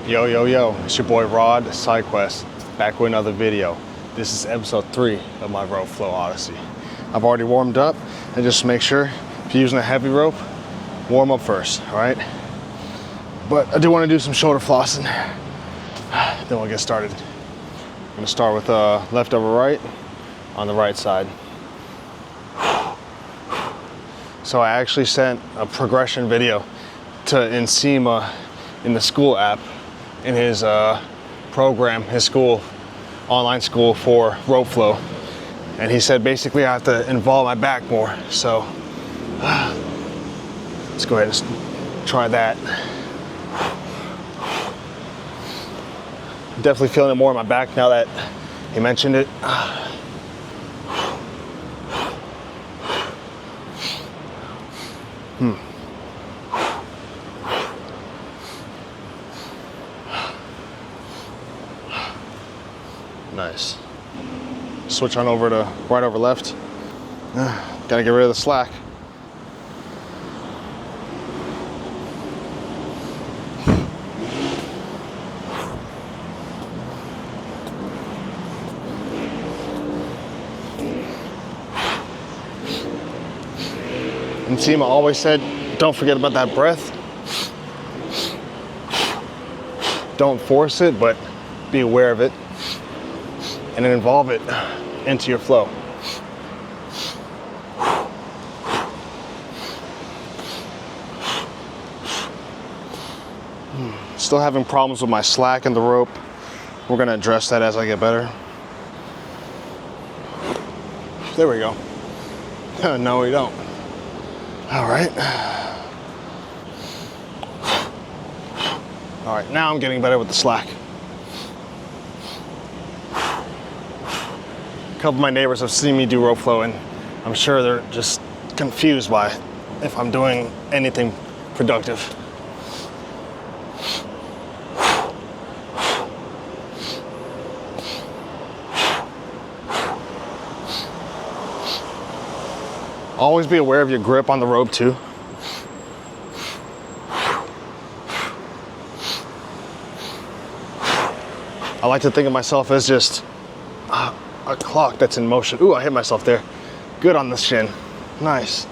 Yo, yo, yo, it's your boy Rod, SideQuest, back with another video. This is episode 3 of my rope flow Odyssey. I've already warmed up, and just make sure, if you're using a heavy rope, warm up first, all right? But I do want to do some shoulder flossing, then we'll get started. I'm gonna start with left over right on the right side. So I actually sent a progression video to Nsima in the school app, in his program, his school, online school for rope flow. And he said basically I have to involve my back more. So let's go ahead and try that. Definitely feeling it more in my back now that he mentioned it. Nice. Switch on over to right over left. Gotta get rid of the slack. And Nsima always said, don't forget about that breath. Don't force it, but be aware of it. And then involve it into your flow. Still having problems with my slack in the rope. We're gonna address that as I get better. There we go. No, we don't. All right. All right, now I'm getting better with the slack. A couple of my neighbors have seen me do rope flow, and I'm sure they're just confused by if I'm doing anything productive. Always be aware of your grip on the rope too. I like to think of myself as just a clock that's in motion. Ooh, I hit myself there. Good on the shin. Nice.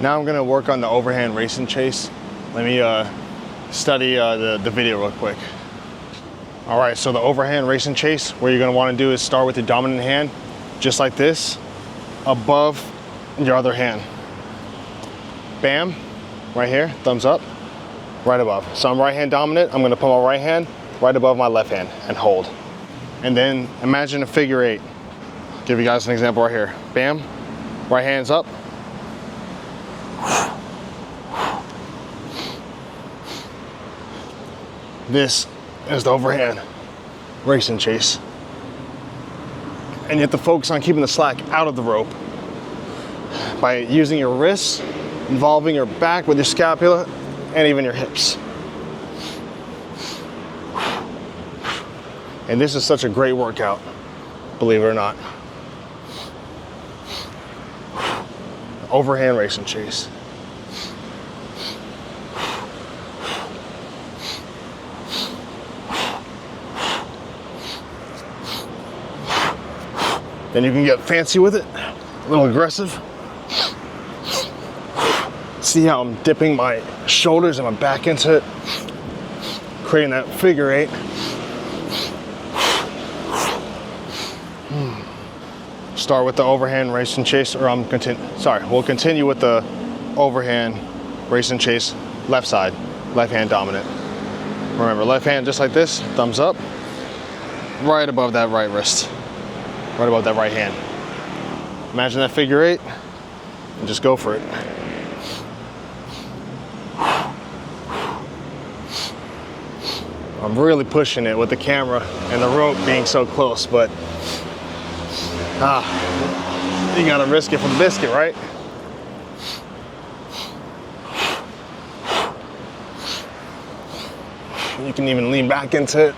Now I'm gonna work on the overhand race and chase. Let me study the video real quick. All right, so the overhand race and chase, what you're gonna wanna do is start with your dominant hand, just like this, above your other hand. Bam, right here, thumbs up, right above. So I'm right hand dominant, I'm gonna put my right hand right above my left hand and hold. And then imagine a figure 8. Give you guys an example right here. Bam, right hand's up. This is the overhand race and chase. And you have to focus on keeping the slack out of the rope by using your wrists, involving your back with your scapula, and even your hips. And this is such a great workout, believe it or not. Overhand race and chase. Then you can get fancy with it, a little aggressive. See how I'm dipping my shoulders and my back into it, creating that figure 8. Start with the overhand race and chase, or we'll continue with the overhand race and chase, left side, left hand dominant. Remember, left hand just like this, thumbs up, right above that right wrist. Right above that right hand. Imagine that figure 8 and just go for it. I'm really pushing it with the camera and the rope being so close, but you gotta risk it for the biscuit, right? You can even lean back into it.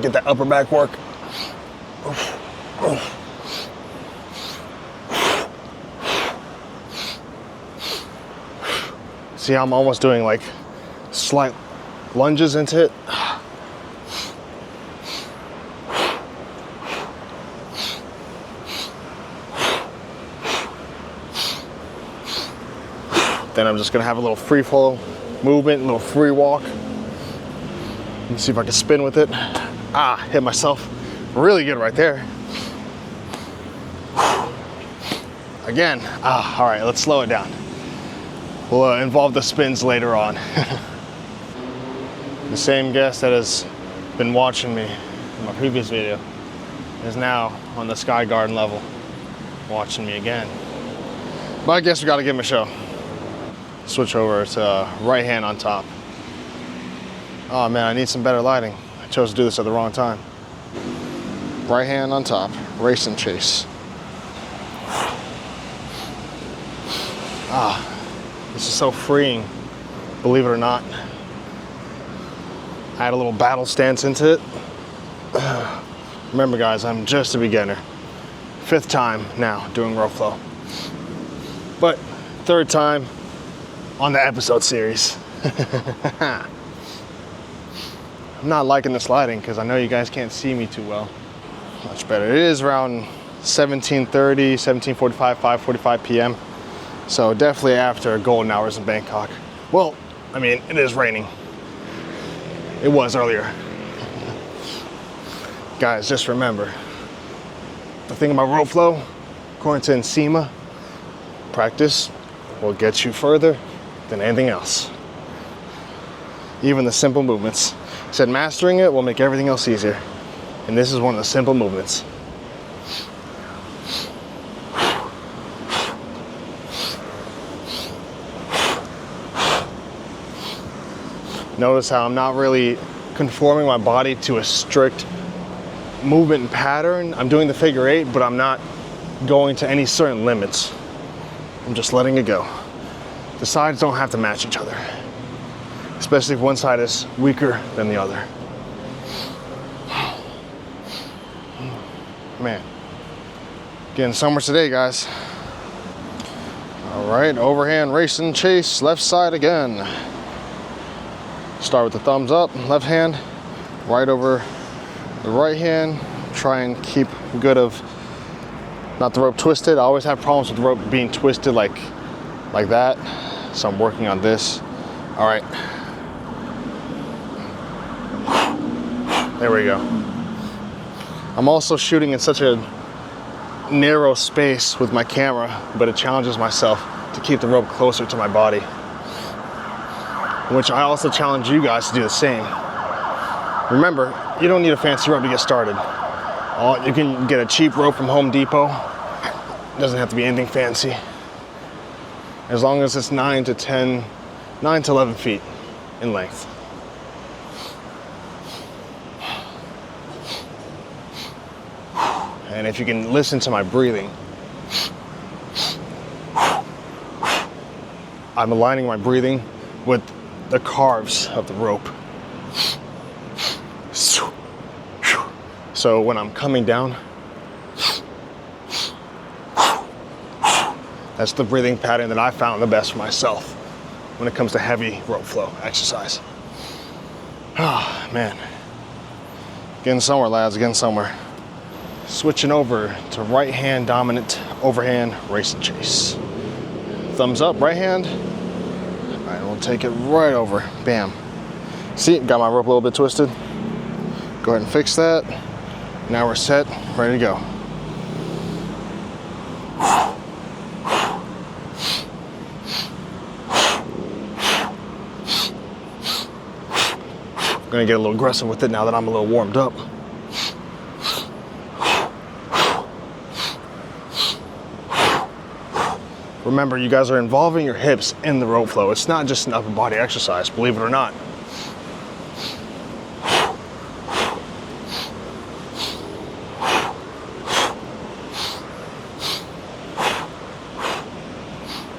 Get that upper back work. See how I'm almost doing like slight lunges into it. Then I'm just gonna have a little free flow movement, a little free walk. Let's see if I can spin with it. Hit myself really good right there. Again, all right, let's slow it down. We'll involve the spins later on. The same guest that has been watching me in my previous video is now on the Sky Garden level, watching me again. But I guess we gotta give him a show. Switch over to right hand on top. Oh man, I need some better lighting. I chose to do this at the wrong time. Right hand on top, race and chase. This is so freeing, believe it or not. I had a little battle stance into it. Remember guys, I'm just a beginner. 5th time now doing rope flow. But 3rd time on the episode series. I'm not liking this lighting because I know you guys can't see me too well. Much better. It is around 17:30, 17:45, 5:45 p.m. So definitely after golden hours in Bangkok. Well, I mean, it is raining. It was earlier. Guys, just remember, the thing about rope flow, according to Nsima, practice will get you further than anything else. Even the simple movements. He said mastering it will make everything else easier. And this is one of the simple movements. Notice how I'm not really conforming my body to a strict movement and pattern. I'm doing the figure 8, but I'm not going to any certain limits. I'm just letting it go. The sides don't have to match each other, especially if one side is weaker than the other. Man, getting somewhere today, guys. All right, overhand race and chase, left side again. Start with the thumbs up, left hand, right over the right hand. Try and keep good of not the rope twisted. I always have problems with the rope being twisted like that. So I'm working on this. All right. There we go. I'm also shooting in such a narrow space with my camera, but it challenges myself to keep the rope closer to my body, which I also challenge you guys to do the same. Remember, you don't need a fancy rope to get started. You can get a cheap rope from Home Depot. It doesn't have to be anything fancy. As long as it's 9 to 11 feet in length. And if you can listen to my breathing, I'm aligning my breathing with the carves of the rope. So when I'm coming down, that's the breathing pattern that I found the best for myself when it comes to heavy rope flow exercise. Oh man, getting somewhere, lads, getting somewhere. Switching over to right hand dominant overhand race and chase. Thumbs up, right hand. All right, we'll take it right over, bam. See, got my rope a little bit twisted. Go ahead and fix that. Now we're set, ready to go. I'm gonna get a little aggressive with it now that I'm a little warmed up. Remember, you guys are involving your hips in the rope flow. It's not just an upper body exercise, believe it or not.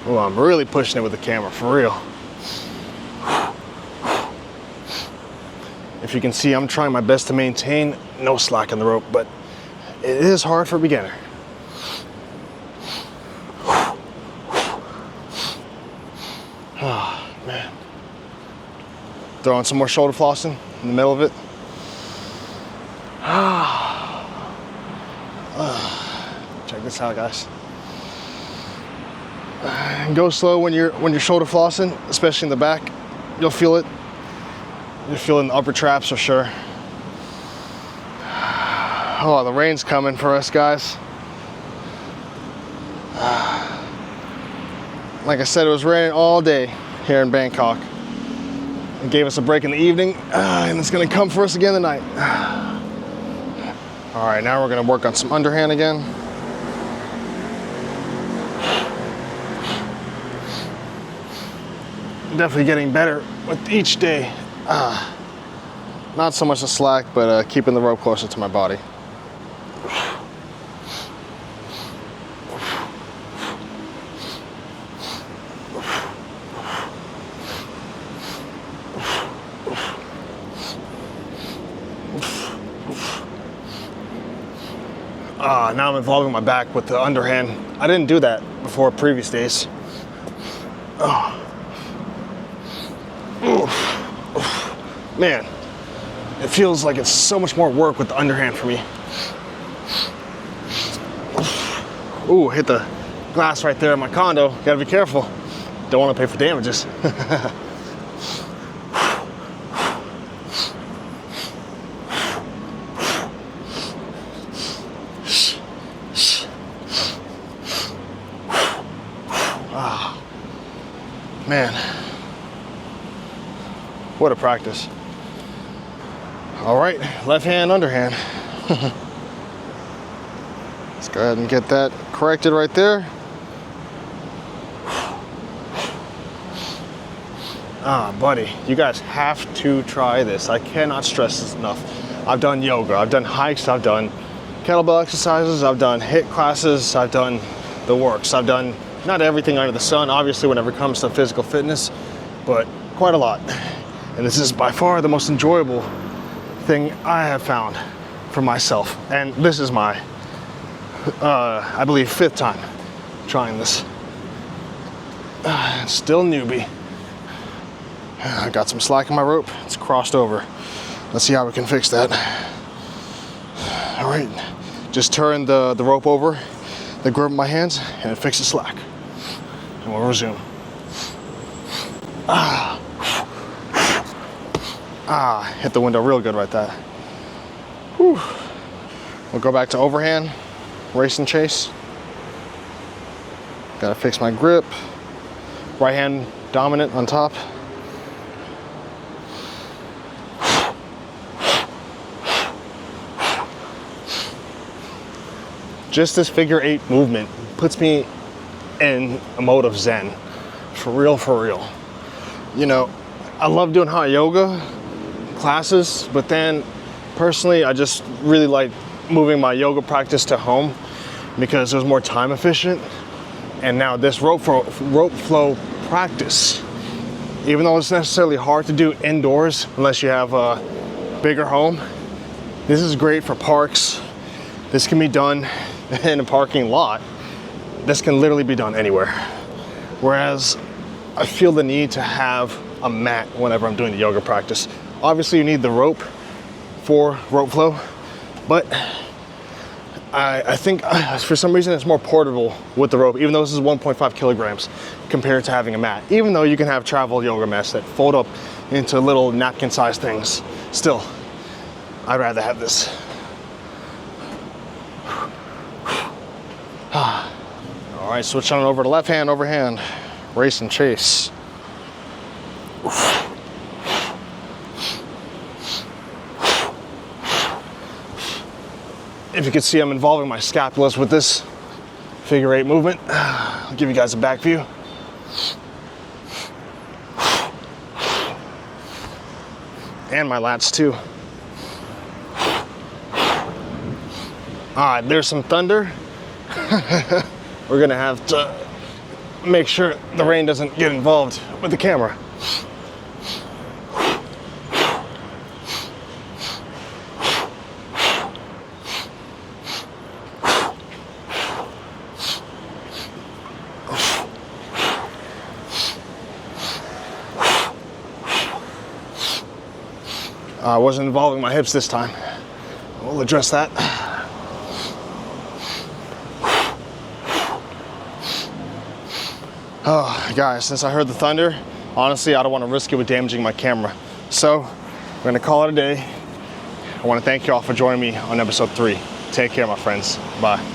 Oh, I'm really pushing it with the camera, for real. If If you can see, I'm trying my best to maintain no slack in the rope, but it is hard for a beginner. Oh, man. Throw on some more shoulder flossing in the middle of it. Check this out, guys. Go slow when you're shoulder flossing, especially in the back. You'll feel it. You're feeling the upper traps for sure. Oh, the rain's coming for us, guys. Like I said, it was raining all day here in Bangkok. It gave us a break in the evening, and it's gonna come for us again tonight. All right, now we're gonna work on some underhand again. Definitely getting better with each day. Not so much the slack, but keeping the rope closer to my body. Now I'm involving my back with the underhand. I didn't do that before previous days. Man, it feels like it's so much more work with the underhand for me. Ooh, hit the glass right there in my condo. Gotta be careful. Don't want to pay for damages. Man, what a practice. All right, left hand, underhand. Let's go ahead and get that corrected right there. Buddy, you guys have to try this. I cannot stress this enough. I've done yoga, I've done hikes, I've done kettlebell exercises, I've done HIIT classes, I've done the works. I've done not everything under the sun, obviously, whenever it comes to physical fitness, but quite a lot. And this is by far the most enjoyable thing I have found for myself. And this is my, I believe, 5th time trying this. Still newbie. I got some slack in my rope. It's crossed over. Let's see how we can fix that. All right, just turn the rope over, the grip in my hands, and fix the slack. And we'll resume. Hit the window real good right there. Whew. We'll go back to overhand, race and chase. Gotta fix my grip. Right hand dominant on top. Just this figure 8 movement puts me in a mode of zen. For real, for real. You know, I love doing hot yoga classes, but then personally, I just really like moving my yoga practice to home because it was more time efficient. And now this rope flow practice, even though it's necessarily hard to do indoors unless you have a bigger home, this is great for parks. This can be done in a parking lot. This can literally be done anywhere. Whereas I feel the need to have a mat whenever I'm doing the yoga practice. Obviously you need the rope for rope flow, but I think for some reason it's more portable with the rope, even though this is 1.5 kilograms compared to having a mat. Even though you can have travel yoga mats that fold up into little napkin sized things, still, I'd rather have this. All right, switch on over to left hand, overhand, race and chase. If you can see, I'm involving my scapulas with this figure 8 movement. I'll give you guys a back view. And my lats too. All right, there's some thunder. We're gonna have to make sure the rain doesn't get involved with the camera. I wasn't involving my hips this time. We'll address that. Oh, guys, since I heard the thunder, honestly, I don't want to risk it with damaging my camera. So, we're going to call it a day. I want to thank you all for joining me on episode 3. Take care, my friends. Bye.